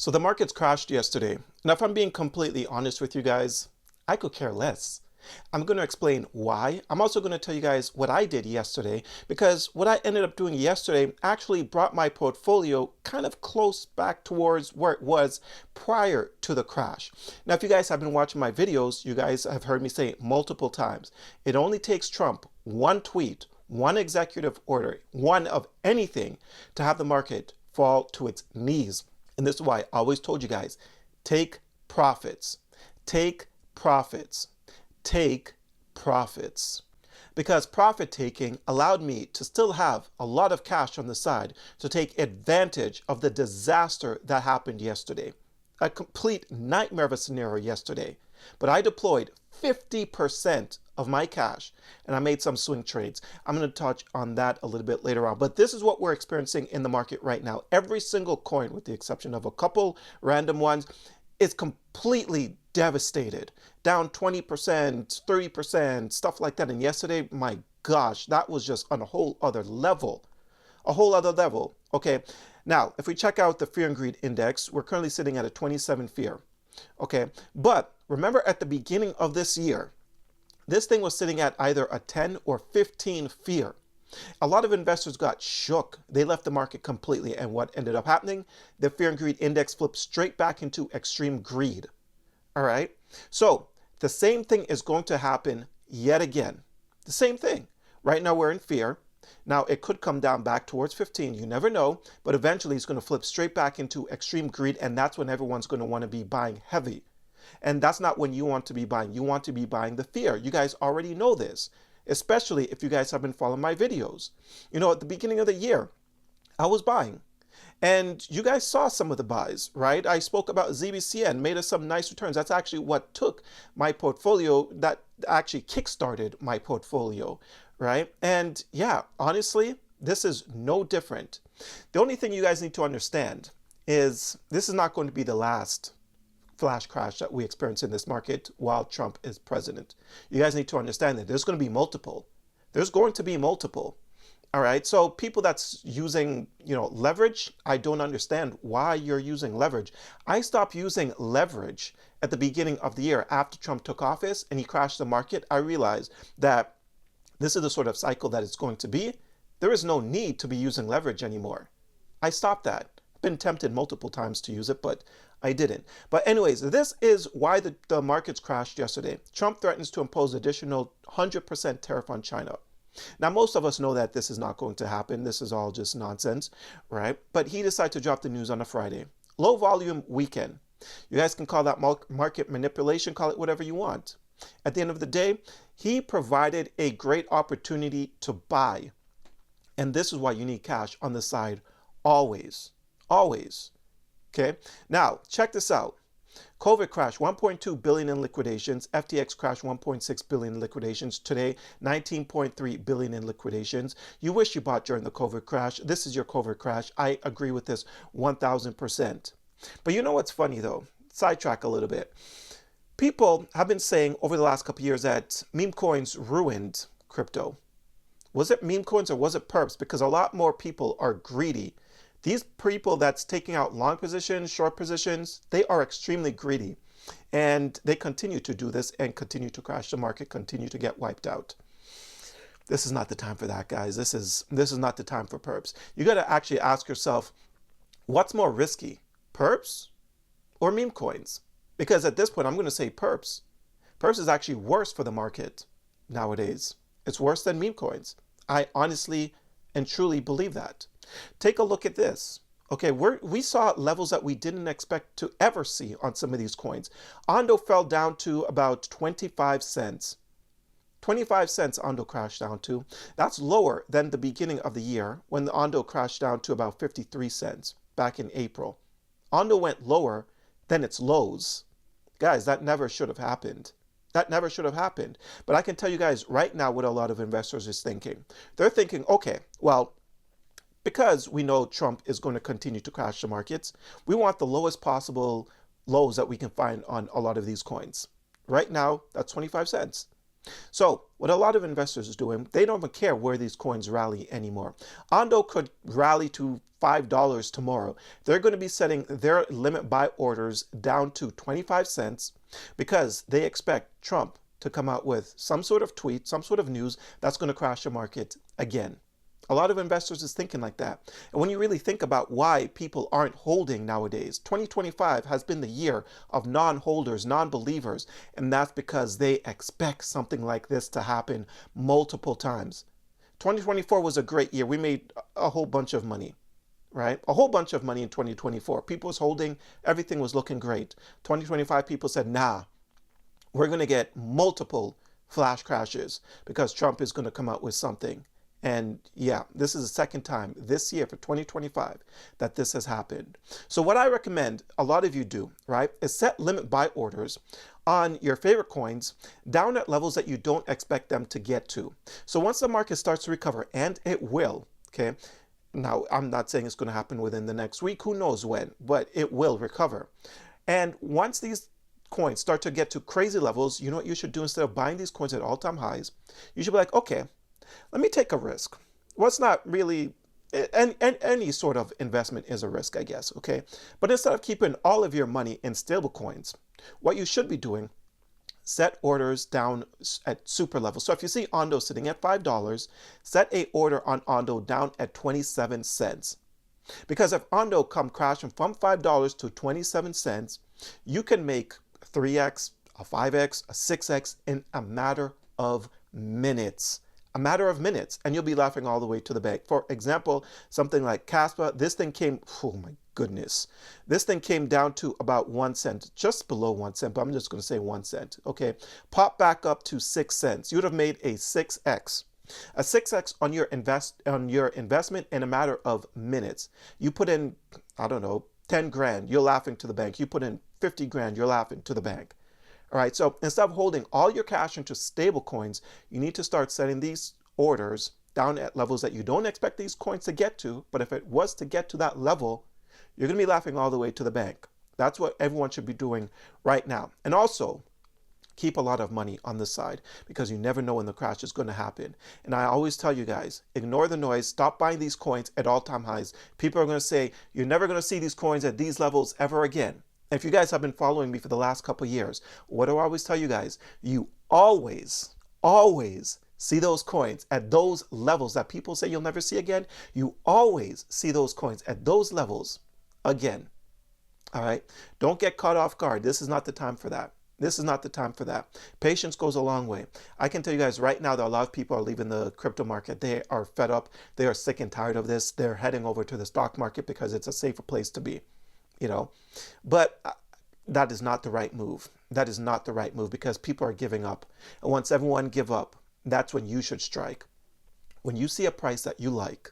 So the markets crashed yesterday. Now, if I'm being completely honest with you guys, I could care less. I'm going to explain why. I'm also going to tell you guys what I did yesterday because what I ended up doing yesterday actually brought my portfolio kind of close back towards where it was prior to the crash. Now, if you guys have been watching my videos, you guys have heard me say it multiple times. It only takes Trump one tweet, one executive order, one of anything to have the market fall to its knees. And this is why I always told you guys, take profits, take profits, take profits. Because profit taking allowed me to still have a lot of cash on the side to take advantage of the disaster that happened yesterday. A complete nightmare of a scenario yesterday. But I deployed 50% of my cash and I made some swing trades. I'm going to touch on that a little bit later on. But this is what we're experiencing in the market right now. Every single coin, with the exception of a couple random ones, is completely devastated. Down 20%, 30%, stuff like that. And yesterday, my gosh, that was just on a whole other level. A whole other level. Okay. Now, if we check out the fear and greed index, we're currently sitting at a 27 fear. Okay. But remember at the beginning of this year, this thing was sitting at either a 10 or 15 fear. A lot of investors got shook. They left the market completely. And what ended up happening? The fear and greed index flipped straight back into extreme greed. All right. So the same thing is going to happen yet again. The same thing. Right now we're in fear. Now it could come down back towards 15. You never know. But eventually it's going to flip straight back into extreme greed. And that's when everyone's going to want to be buying heavy. And that's not when you want to be buying. You want to be buying the fear. You guys already know this, especially if you guys have been following my videos. You know, at the beginning of the year, I was buying. And you guys saw some of the buys, right? I spoke about ZBCN, made us some nice returns. That's actually what took my portfolio, that actually kickstarted my portfolio, right? And yeah, honestly, this is no different. The only thing you guys need to understand is this is not going to be the last flash crash that we experience in this market while Trump is president. You guys need to understand that there's going to be multiple. There's going to be multiple. All right. So people that's using, leverage, I don't understand why you're using leverage. I stopped using leverage at the beginning of the year after Trump took office and he crashed the market. I realized that this is the sort of cycle that it's going to be. There is no need to be using leverage anymore. I stopped that. Been tempted multiple times to use it, but I didn't. But anyways, this is why the markets crashed yesterday. Trump threatens to impose additional 100% tariff on China. Now, most of us know that this is not going to happen. This is all just nonsense, right? But he decided to drop the news on a Friday. Low volume weekend. You guys can call that market manipulation, call it whatever you want. At the end of the day, he provided a great opportunity to buy. And this is why you need cash on the side always. Always. Okay. Now, check this out. COVID crash, 1.2 billion in liquidations. FTX crash, 1.6 billion in liquidations. Today, 19.3 billion in liquidations. You wish you bought during the COVID crash. This is your COVID crash. I agree with this 1000%. But you know what's funny though? Sidetrack a little bit. People have been saying over the last couple of years that meme coins ruined crypto. Was it meme coins or was it perps? Because a lot more people are greedy. These people that's taking out long positions, short positions, they are extremely greedy. And they continue to do this and continue to crash the market, continue to get wiped out. This is not the time for that, guys. This is not the time for perps. You got to actually ask yourself, what's more risky, perps or meme coins? Because at this point, I'm going to say perps. Perps is actually worse for the market nowadays. It's worse than meme coins. I honestly and truly believe that. Take a look at this. Okay, we saw levels that we didn't expect to ever see on some of these coins. Ondo fell down to about 25 cents. 25 cents Ondo crashed down to. That's lower than the beginning of the year when the Ondo crashed down to about 53 cents back in April. Ondo went lower than its lows. Guys, that never should have happened. That never should have happened. But I can tell you guys right now what a lot of investors is thinking. They're thinking, okay, well, because we know Trump is going to continue to crash the markets, we want the lowest possible lows that we can find on a lot of these coins. Right now, that's 25 cents. So what a lot of investors are doing, they don't even care where these coins rally anymore. Ondo could rally to $5 tomorrow. They're going to be setting their limit buy orders down to 25 cents because they expect Trump to come out with some sort of tweet, some sort of news that's going to crash the market again. A lot of investors is thinking like that. And when you really think about why people aren't holding nowadays, 2025 has been the year of non-holders, non-believers, and that's because they expect something like this to happen multiple times. 2024 was a great year. We made a whole bunch of money, right? A whole bunch of money in 2024. People was holding, everything was looking great. 2025, people said, nah, we're going to get multiple flash crashes because Trump is going to come out with something. And yeah, this is the second time this year for 2025 that this has happened. So what I recommend a lot of you do, right, is set limit buy orders on your favorite coins down at levels that you don't expect them to get to. So once the market starts to recover, and it will, okay, now I'm not saying it's going to happen within the next week, who knows when, but it will recover. And once these coins start to get to crazy levels, you know what you should do instead of buying these coins at all-time highs? You should be like, okay, let me take a risk. What's not really, any sort of investment is a risk, I guess, okay? But instead of keeping all of your money in stable coins, what you should be doing, set orders down at super level. So if you see Ondo sitting at $5, set a order on Ondo down at 27 cents. Because if Ondo come crashing from $5 to 27 cents, you can make 3x, a 5x, a 6x in a matter of minutes. A matter of minutes, and you'll be laughing all the way to the bank. For example, something like Caspa, this thing came, oh my goodness, this thing came down to about 1 cent, just below 1 cent, but I'm just going to say 1 cent, okay? Pop back up to 6 cents. You would have made a 6x. A 6x on your investment in a matter of minutes. You put in, I don't know, 10 grand, you're laughing to the bank. You put in 50 grand, you're laughing to the bank. All right, so instead of holding all your cash into stable coins, you need to start setting these orders down at levels that you don't expect these coins to get to. But if it was to get to that level, you're going to be laughing all the way to the bank. That's what everyone should be doing right now. And also, keep a lot of money on the side because you never know when the crash is going to happen. And I always tell you guys, ignore the noise. Stop buying these coins at all-time highs. People are going to say, you're never going to see these coins at these levels ever again. If you guys have been following me for the last couple of years, what do I always tell you guys? You always see those coins at those levels that people say you'll never see again. You always see those coins at those levels again. All right? Don't get caught off guard. This is not the time for that. This is not the time for that. Patience goes a long way. I can tell you guys right now that a lot of people are leaving the crypto market. They are fed up. They are sick and tired of this. They're heading over to the stock market because it's a safer place to be. You know, but that is not the right move. That is not the right move because people are giving up. And once everyone give up, that's when you should strike. When you see a price that you like,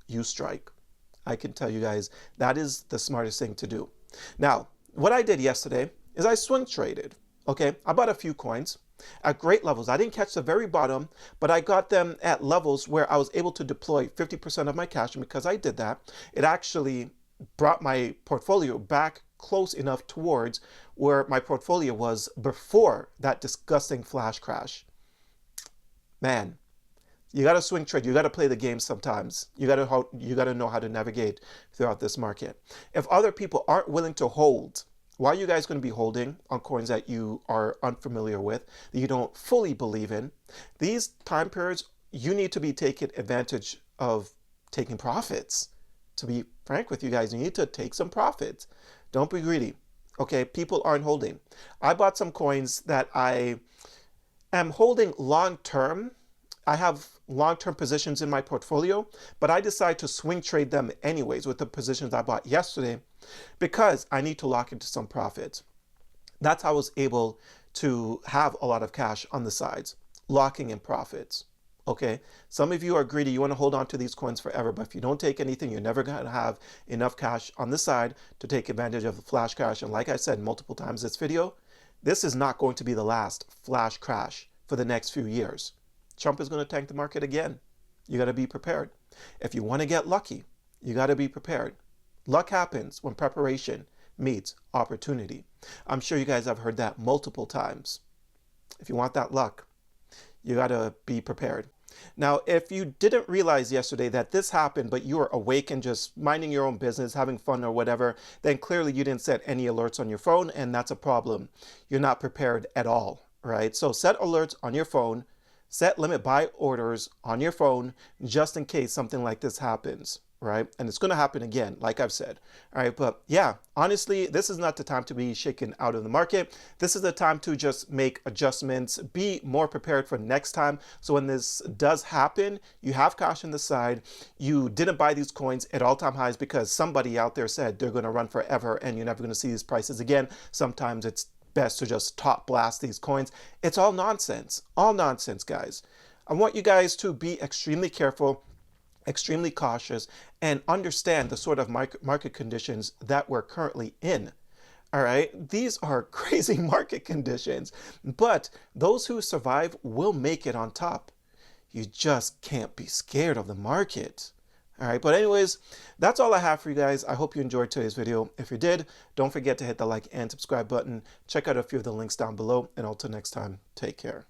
you strike. I can tell you guys that is the smartest thing to do. Now, what I did yesterday is I swing traded. Okay, I bought a few coins at great levels. I didn't catch the very bottom, but I got them at levels where I was able to deploy 50% of my cash. And because I did that, it actually brought my portfolio back close enough towards where my portfolio was before that disgusting flash crash. Man, you got to swing trade. You got to play the game sometimes. You got to know how to navigate throughout this market. If other people aren't willing to hold, why are you guys going to be holding on coins that you are unfamiliar with, that you don't fully believe in? These time periods, you need to be taking advantage of taking profits. To be frank with you guys, you need to take some profits. Don't be greedy. Okay, people aren't holding. I bought some coins that I am holding long term. I have long-term positions in my portfolio, but I decide to swing trade them anyways with the positions I bought yesterday because I need to lock into some profits. That's how I was able to have a lot of cash on the sides, locking in profits. Okay, some of you are greedy. You want to hold on to these coins forever, but if you don't take anything, you're never going to have enough cash on the side to take advantage of the flash crash. And like I said multiple times this video, this is not going to be the last flash crash for the next few years. Trump is going to tank the market again. You got to be prepared. If you want to get lucky, you got to be prepared. Luck happens when preparation meets opportunity. I'm sure you guys have heard that multiple times. If you want that luck, You got to be prepared. Now, if you didn't realize yesterday that this happened, but you were awake and just minding your own business, having fun or whatever, then clearly you didn't set any alerts on your phone, and that's a problem. You're not prepared at all, right? So set alerts on your phone, set limit buy orders on your phone, just in case something like this happens, right? And it's going to happen again, like I've said. All right, but yeah, honestly, this is not the time to be shaken out of the market. This is the time to just make adjustments, be more prepared for next time. So when this does happen, you have cash on the side. You didn't buy these coins at all-time highs because somebody out there said they're going to run forever and you're never going to see these prices again. Sometimes it's best to just top blast these coins. It's all nonsense, guys. I want you guys to be extremely careful, extremely cautious, and understand the sort of market conditions that we're currently in. All right, these are crazy market conditions, but those who survive will make it on top. You just can't be scared of the market. All right, but anyways, that's all I have for you guys. I hope you enjoyed today's video. If you did, don't forget to hit the like and subscribe button. Check out a few of the links down below, and until next time, take care.